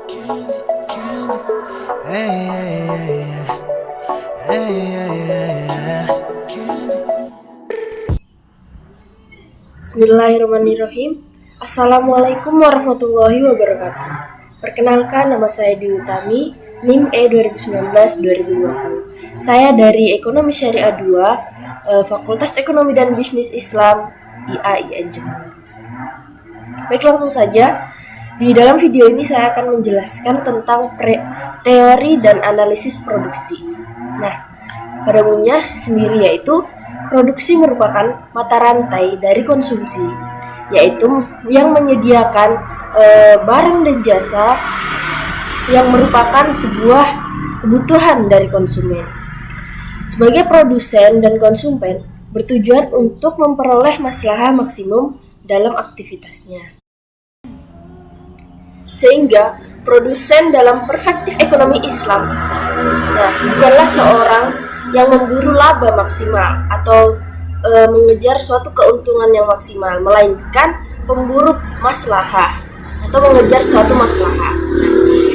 Candy, candy. Hey, hey, hey, hey, hey, hey, hey. Candy. Bismillahirrahmanirrahim. Assalamualaikum warahmatullahi wabarakatuh. Perkenalkan, nama saya Dwi Utami, NIM E 2019-2020. Saya dari Ekonomi Syariah 2, Fakultas Ekonomi dan Bisnis Islam IAIN Jember. Baik, langsung saja. Di dalam video ini saya akan menjelaskan tentang teori dan analisis produksi. Nah, pada umumnya sendiri yaitu produksi merupakan mata rantai dari konsumsi, yaitu yang menyediakan barang dan jasa yang merupakan sebuah kebutuhan dari konsumen. Sebagai produsen dan konsumen bertujuan untuk memperoleh maslahah maksimum dalam aktivitasnya. Sehingga produsen dalam perspektif ekonomi Islam, bukanlah seorang yang memburu laba maksimal atau mengejar suatu keuntungan yang maksimal, melainkan pemburu maslahah atau mengejar suatu maslahah.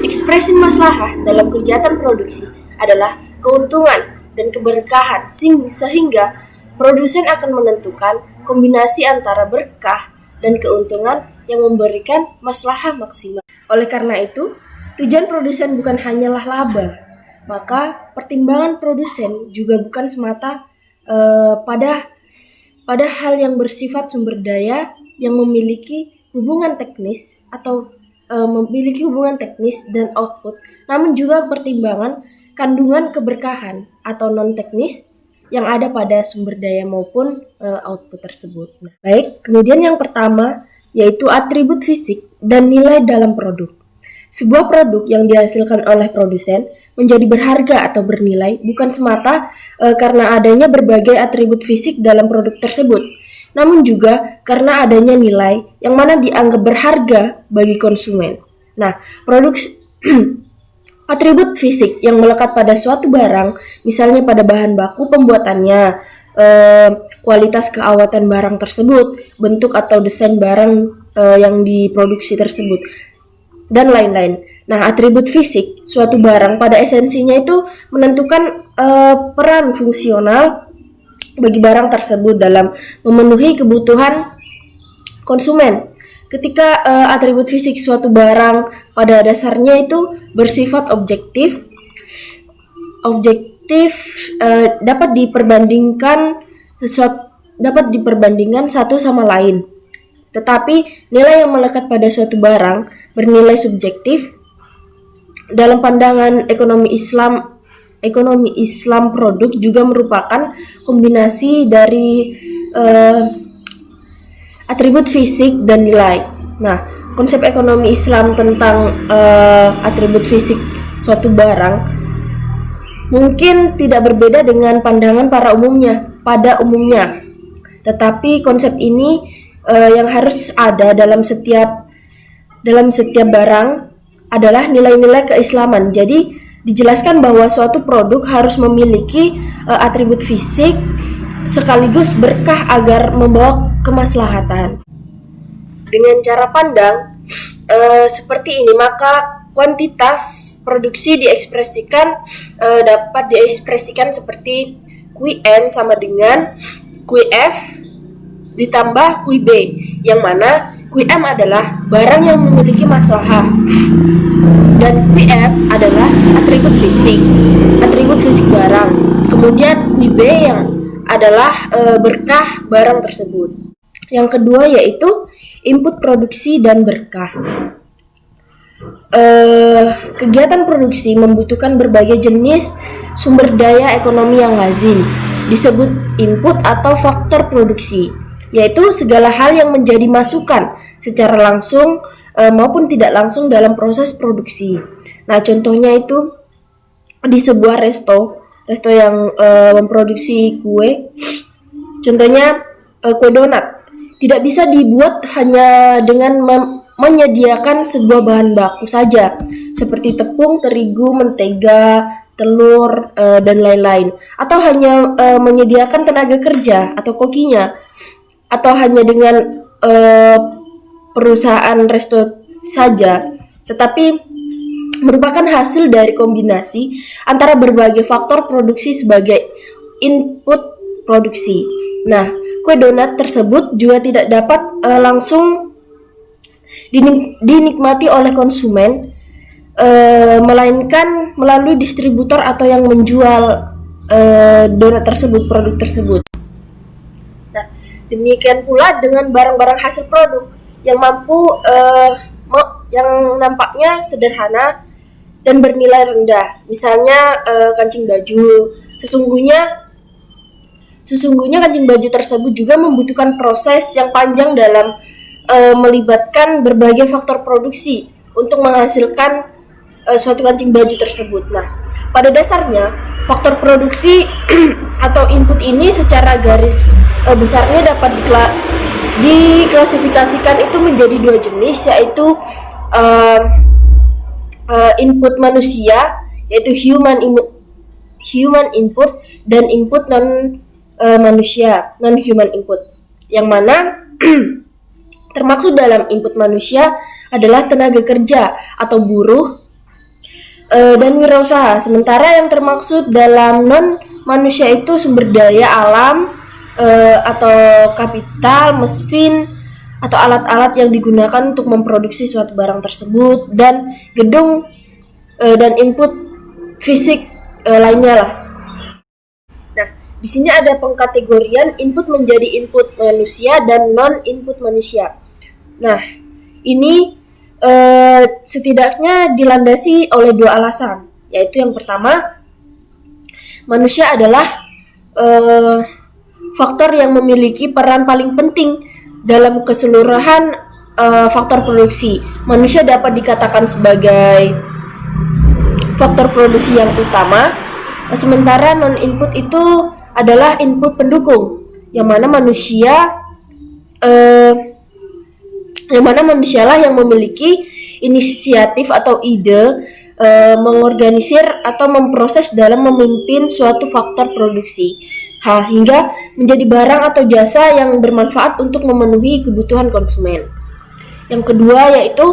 Ekspresi maslahah dalam kegiatan produksi adalah keuntungan dan keberkahan, sehingga produsen akan menentukan kombinasi antara berkah dan keuntungan yang memberikan maslahah maksimal. Oleh karena itu, tujuan produsen bukan hanyalah laba, maka pertimbangan produsen juga bukan semata pada hal yang bersifat sumber daya yang memiliki hubungan teknis atau memiliki hubungan teknis dan output, namun juga pertimbangan kandungan keberkahan atau non teknis yang ada pada sumber daya maupun output tersebut. Nah, baik, kemudian yang pertama yaitu atribut fisik dan nilai dalam produk. Sebuah produk yang dihasilkan oleh produsen menjadi berharga atau bernilai bukan semata karena adanya berbagai atribut fisik dalam produk tersebut, namun juga karena adanya nilai yang mana dianggap berharga bagi konsumen. Nah, atribut fisik yang melekat pada suatu barang, misalnya pada bahan baku pembuatannya, kualitas keawatan barang tersebut, bentuk atau desain barang yang diproduksi tersebut, dan lain-lain. Nah, atribut fisik suatu barang pada esensinya itu menentukan peran fungsional bagi barang tersebut dalam memenuhi kebutuhan konsumen. Ketika atribut fisik suatu barang pada dasarnya itu bersifat objektif dapat diperbandingkan satu sama lain. Tetapi nilai yang melekat pada suatu barang bernilai subjektif. Dalam pandangan ekonomi Islam produk juga merupakan kombinasi dari atribut fisik dan nilai. Nah, konsep ekonomi Islam tentang atribut fisik suatu barang mungkin tidak berbeda dengan pandangan pada umumnya. Tetapi konsep ini yang harus ada dalam setiap barang adalah nilai-nilai keislaman. Jadi dijelaskan bahwa suatu produk harus memiliki atribut fisik sekaligus berkah agar membawa kemaslahatan. Dengan cara pandang seperti ini, maka kuantitas produksi dapat diekspresikan seperti QN sama dengan QF ditambah QB, yang mana QM adalah barang yang memiliki maslahah dan QF adalah atribut fisik barang. Kemudian QB yang adalah berkah barang tersebut. Yang kedua yaitu input produksi dan berkah. Kegiatan produksi membutuhkan berbagai jenis sumber daya ekonomi yang lazim, disebut input atau faktor produksi, yaitu segala hal yang menjadi masukan secara langsung maupun tidak langsung dalam proses produksi. Nah, contohnya itu di sebuah resto yang memproduksi kue, contohnya kue donat, tidak bisa dibuat hanya dengan menyediakan sebuah bahan baku saja, seperti tepung, terigu, mentega, telur, dan lain-lain, atau hanya menyediakan tenaga kerja atau kokinya, atau hanya dengan perusahaan resto saja. Tetapi merupakan hasil dari kombinasi antara berbagai faktor produksi sebagai input produksi. Nah, kue donat tersebut juga tidak dapat langsung dinikmati oleh konsumen, melainkan melalui distributor atau yang menjual donat tersebut, produk tersebut. Nah, demikian pula dengan barang-barang hasil produk yang yang nampaknya sederhana dan bernilai rendah, misalnya kancing baju. Sesungguhnya kancing baju tersebut juga membutuhkan proses yang panjang dalam melibatkan berbagai faktor produksi untuk menghasilkan suatu kancing baju tersebut. Nah, pada dasarnya faktor produksi atau input ini secara garis besarnya dapat diklasifikasikan itu menjadi dua jenis, yaitu input manusia, yaitu human input, dan input non human input, yang mana termaksud dalam input manusia adalah tenaga kerja atau buruh dan wirausaha, sementara yang termaksud dalam non manusia itu sumber daya alam atau kapital, mesin, atau alat-alat yang digunakan untuk memproduksi suatu barang tersebut, dan gedung dan input fisik lainnya lah. Nah, di sini ada pengkategorian input menjadi input manusia dan non input manusia. Nah, ini setidaknya dilandasi oleh dua alasan, yaitu yang pertama, manusia adalah faktor yang memiliki peran paling penting dalam keseluruhan faktor produksi. Manusia dapat dikatakan sebagai faktor produksi yang utama, sementara non-input itu adalah input pendukung, yang mana manusialah yang memiliki inisiatif atau ide mengorganisir atau memproses dalam memimpin suatu faktor produksi hingga menjadi barang atau jasa yang bermanfaat untuk memenuhi kebutuhan konsumen. Yang kedua, yaitu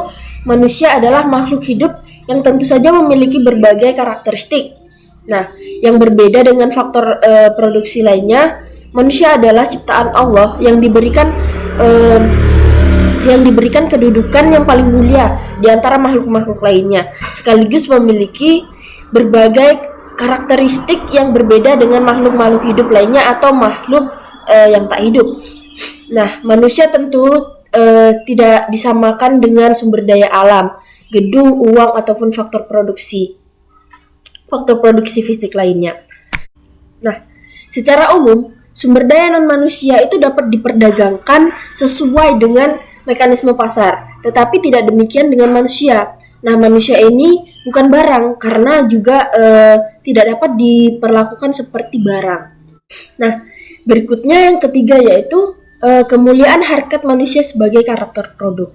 manusia adalah makhluk hidup yang tentu saja memiliki berbagai karakteristik. Nah, yang berbeda dengan faktor produksi lainnya, manusia adalah ciptaan Allah yang diberikan kedudukan yang paling mulia di antara makhluk-makhluk lainnya, sekaligus memiliki berbagai karakteristik yang berbeda dengan makhluk-makhluk hidup lainnya atau makhluk yang tak hidup. Nah, manusia tentu tidak disamakan dengan sumber daya alam, gedung, uang, ataupun faktor produksi fisik lainnya. Nah, secara umum, sumber daya non-manusia itu dapat diperdagangkan sesuai dengan mekanisme pasar, tetapi tidak demikian dengan manusia. Nah, manusia ini bukan barang karena juga tidak dapat diperlakukan seperti barang. Nah, berikutnya yang ketiga, yaitu kemuliaan harkat manusia sebagai karakter produk,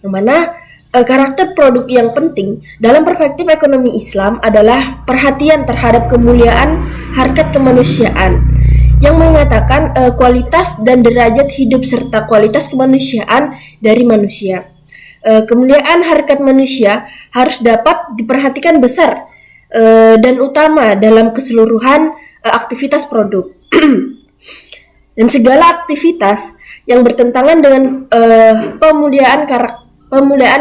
yang mana karakter produk yang penting dalam perspektif ekonomi Islam adalah perhatian terhadap kemuliaan harkat kemanusiaan, yang mengatakan kualitas dan derajat hidup serta kualitas kemanusiaan dari manusia. Kemuliaan harkat manusia harus dapat diperhatikan besar dan utama dalam keseluruhan aktivitas produk. Dan segala aktivitas yang bertentangan dengan pemuliaan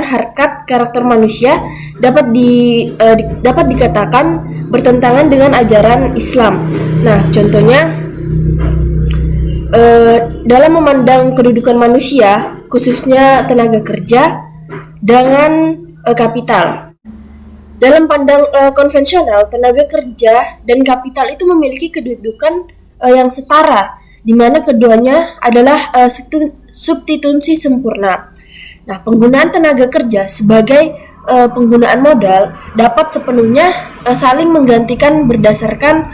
harkat karakter manusia dapat dikatakan bertentangan dengan ajaran Islam. Nah, contohnya dalam memandang kedudukan manusia, khususnya tenaga kerja, dengan kapital. Dalam pandang konvensional, tenaga kerja dan kapital itu memiliki kedudukan yang setara, di mana keduanya adalah substitusi sempurna. Nah, penggunaan tenaga kerja sebagai penggunaan modal dapat sepenuhnya saling menggantikan berdasarkan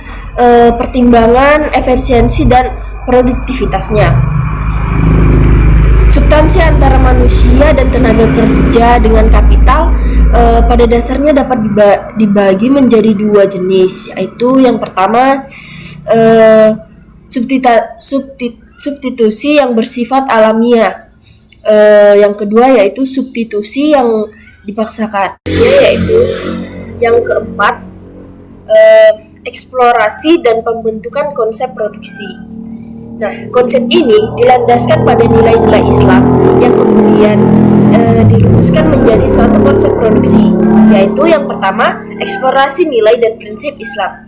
pertimbangan efisiensi dan produktivitasnya. Substansi antara manusia dan tenaga kerja dengan kapital pada dasarnya dapat dibagi menjadi dua jenis, yaitu yang pertama substitusi yang bersifat alamiah, yang kedua yaitu substitusi yang dipaksakan, yaitu Yang keempat, eksplorasi dan pembentukan konsep produksi. Nah, konsep ini dilandaskan pada nilai-nilai Islam yang kemudian dirumuskan menjadi suatu konsep produksi, yaitu yang pertama, eksplorasi nilai dan prinsip Islam.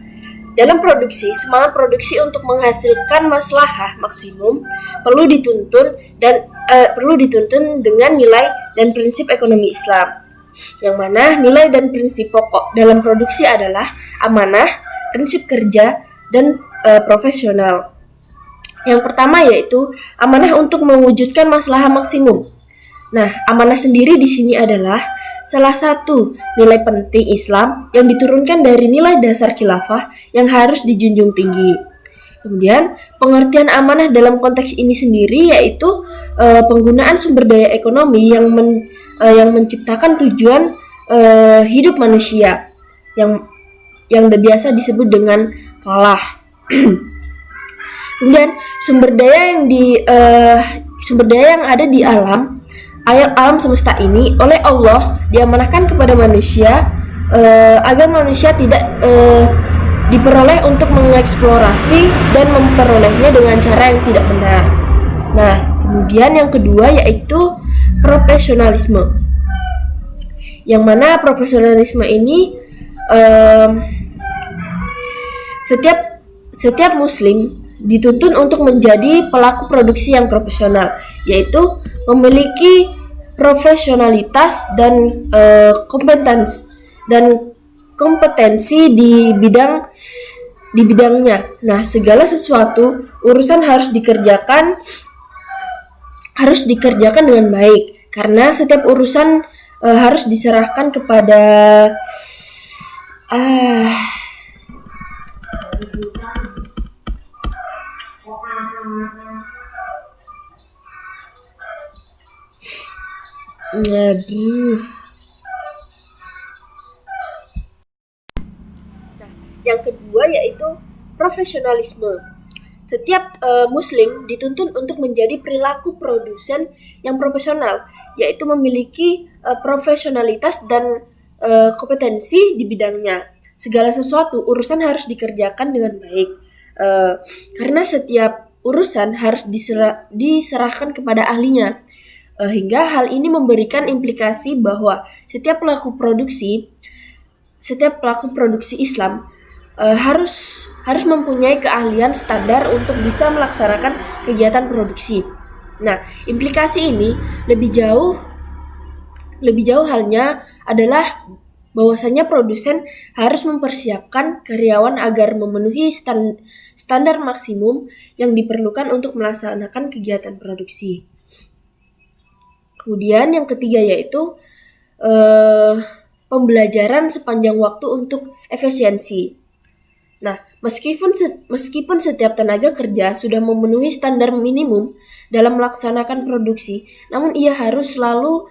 Dalam produksi, semangat produksi untuk menghasilkan maslahah maksimum perlu dituntun dengan nilai dan prinsip ekonomi Islam, yang mana nilai dan prinsip pokok dalam produksi adalah amanah, prinsip kerja, dan profesional. Yang pertama yaitu amanah untuk mewujudkan maslahah maksimum. Nah, amanah sendiri di sini adalah salah satu nilai penting Islam yang diturunkan dari nilai dasar khilafah yang harus dijunjung tinggi. Kemudian, pengertian amanah dalam konteks ini sendiri yaitu penggunaan sumber daya ekonomi yang menciptakan tujuan hidup manusia yang biasa disebut dengan falah. Kemudian sumber daya yang ada di alam semesta ini oleh Allah diamanahkan kepada manusia agar manusia tidak diperoleh untuk mengeksplorasi dan memperolehnya dengan cara yang tidak benar. Nah, kemudian yang kedua yaitu profesionalisme. Yang mana profesionalisme ini setiap muslim dituntun untuk menjadi pelaku produksi yang profesional, yaitu memiliki profesionalitas dan kompetensi di bidangnya. Nah, segala sesuatu urusan harus dikerjakan dengan baik, karena setiap urusan harus diserahkan kepada yang kedua yaitu profesionalisme. Setiap muslim dituntun untuk menjadi perilaku produsen yang profesional, yaitu memiliki profesionalitas dan kompetensi di bidangnya. Segala sesuatu urusan harus dikerjakan dengan baik, karena setiap urusan harus diserahkan kepada ahlinya. Hingga hal ini memberikan implikasi bahwa setiap pelaku produksi Islam harus mempunyai keahlian standar untuk bisa melaksanakan kegiatan produksi. Nah, implikasi ini lebih jauh halnya adalah bahwasanya produsen harus mempersiapkan karyawan agar memenuhi standar maksimum yang diperlukan untuk melaksanakan kegiatan produksi. Kemudian yang ketiga yaitu pembelajaran sepanjang waktu untuk efisiensi. Nah, meskipun setiap tenaga kerja sudah memenuhi standar minimum dalam melaksanakan produksi, namun ia harus selalu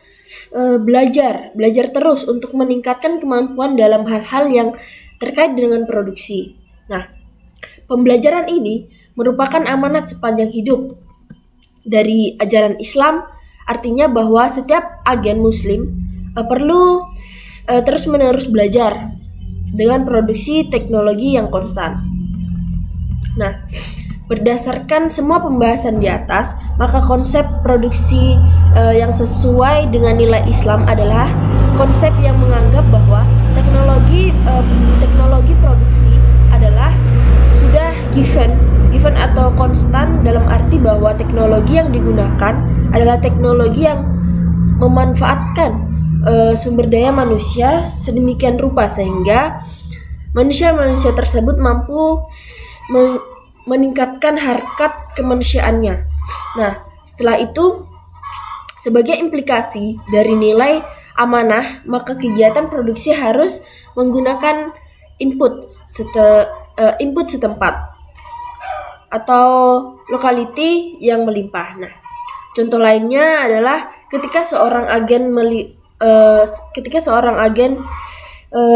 belajar terus untuk meningkatkan kemampuan dalam hal-hal yang terkait dengan produksi. Nah, pembelajaran ini merupakan amanat sepanjang hidup dari ajaran Islam. Artinya bahwa setiap agen muslim perlu terus-menerus belajar dengan produksi teknologi yang konstan. Nah, berdasarkan semua pembahasan di atas, maka konsep produksi yang sesuai dengan nilai Islam adalah konsep yang menganggap bahwa teknologi produksi adalah sudah given atau konstan, dalam arti bahwa teknologi yang digunakan adalah teknologi yang memanfaatkan sumber daya manusia sedemikian rupa sehingga manusia tersebut mampu meningkatkan harkat kemanusiaannya. Nah, setelah itu sebagai implikasi dari nilai amanah, maka kegiatan produksi harus menggunakan input setempat atau lokality yang melimpah. Nah, contoh lainnya adalah ketika seorang agen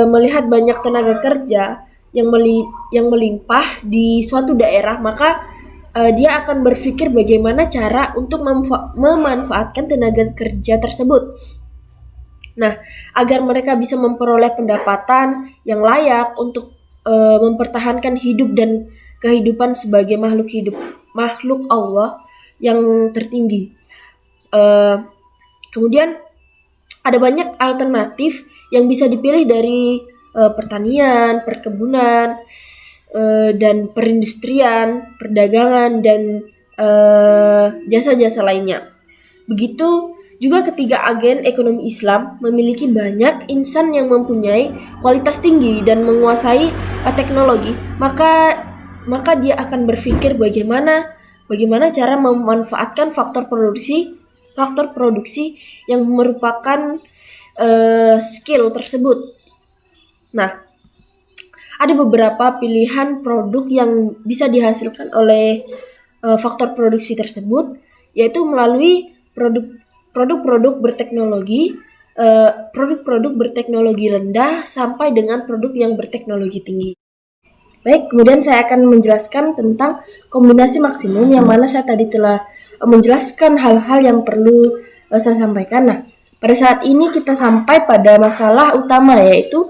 melihat banyak tenaga kerja yang melimpah di suatu daerah, maka dia akan berpikir bagaimana cara untuk memanfaatkan tenaga kerja tersebut. Nah, agar mereka bisa memperoleh pendapatan yang layak untuk mempertahankan hidup dan kehidupan sebagai makhluk Allah yang tertinggi. Kemudian ada banyak alternatif yang bisa dipilih dari pertanian, perkebunan, dan perindustrian, perdagangan, dan jasa-jasa lainnya. Begitu juga ketiga agen ekonomi Islam memiliki banyak insan yang mempunyai kualitas tinggi dan menguasai teknologi, maka dia akan berpikir bagaimana cara memanfaatkan faktor produksi yang merupakan skill tersebut. Nah, ada beberapa pilihan produk yang bisa dihasilkan oleh faktor produksi tersebut, yaitu melalui produk-produk berteknologi rendah sampai dengan produk yang berteknologi tinggi. Baik, kemudian saya akan menjelaskan tentang kombinasi maksimum, yang mana saya tadi telah menjelaskan hal-hal yang perlu saya sampaikan. Nah, pada saat ini kita sampai pada masalah utama, yaitu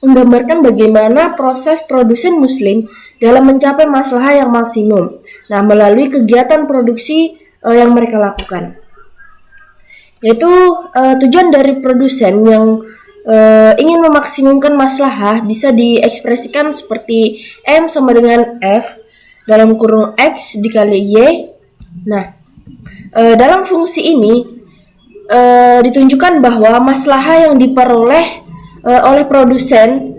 menggambarkan bagaimana proses produsen muslim dalam mencapai maslahah yang maksimum. Nah, melalui kegiatan produksi yang mereka lakukan. Yaitu tujuan dari produsen yang ingin memaksimumkan maslahah bisa diekspresikan seperti M sama dengan F dalam kurung X dikali Y. Nah, dalam fungsi ini ditunjukkan bahwa maslahah yang diperoleh oleh produsen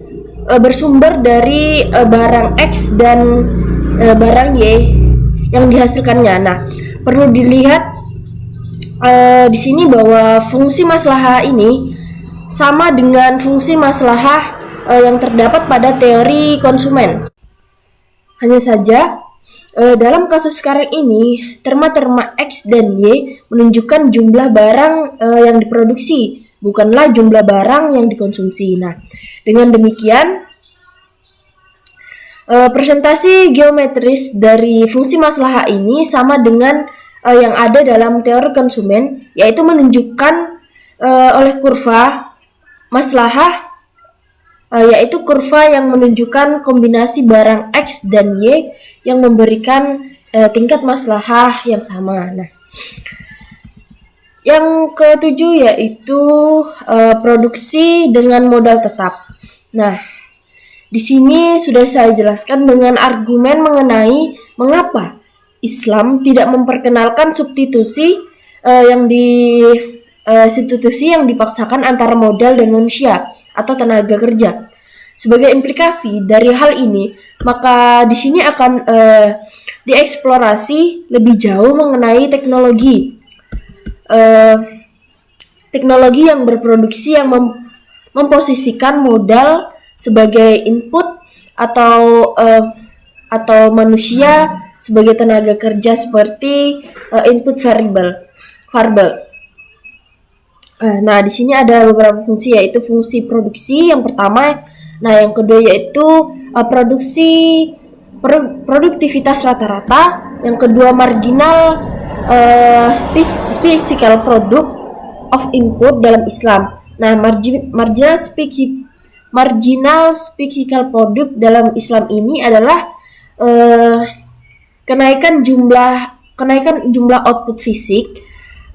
bersumber dari barang X dan barang Y yang dihasilkannya. Nah, perlu dilihat di sini bahwa fungsi maslahah ini sama dengan fungsi maslahah yang terdapat pada teori konsumen. Hanya saja dalam kasus sekarang ini terma-terma X dan Y menunjukkan jumlah barang yang diproduksi, bukanlah jumlah barang yang dikonsumsi. Nah, dengan demikian presentasi geometris dari fungsi maslahah ini sama dengan yang ada dalam teori konsumen, yaitu menunjukkan oleh kurva maslahah, yaitu kurva yang menunjukkan kombinasi barang X dan Y yang memberikan tingkat maslahah yang sama. Nah, yang ketujuh yaitu produksi dengan modal tetap. Nah, di sini sudah saya jelaskan dengan argumen mengenai mengapa Islam tidak memperkenalkan substitusi yang dipaksakan antara modal dan manusia atau tenaga kerja. Sebagai implikasi dari hal ini, maka di sini akan dieksplorasi lebih jauh mengenai teknologi yang berproduksi yang memposisikan modal sebagai input atau manusia sebagai tenaga kerja seperti input variable. Nah, di sini ada beberapa fungsi, yaitu fungsi produksi yang pertama. Nah, yang kedua yaitu produktivitas rata-rata. Yang kedua marginal physical product of input dalam Islam. Nah, marginal physical product dalam Islam ini adalah kenaikan jumlah output fisik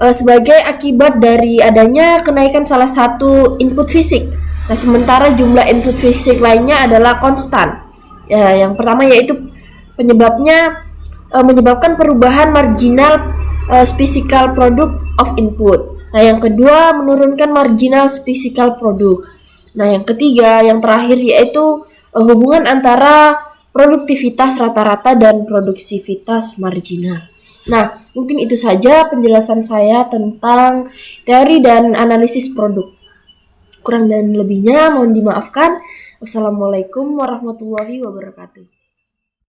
sebagai akibat dari adanya kenaikan salah satu input fisik. Nah, sementara jumlah input fisik lainnya adalah konstan. Ya, yang pertama yaitu menyebabkan perubahan marginal physical product of input. Nah, yang kedua menurunkan marginal physical product. Nah, yang ketiga, yang terakhir yaitu hubungan antara produktivitas rata-rata dan produktivitas marginal. Nah, mungkin itu saja penjelasan saya tentang teori dan analisis produk. Kurang dan lebihnya mohon dimaafkan. Wassalamualaikum warahmatullahi wabarakatuh.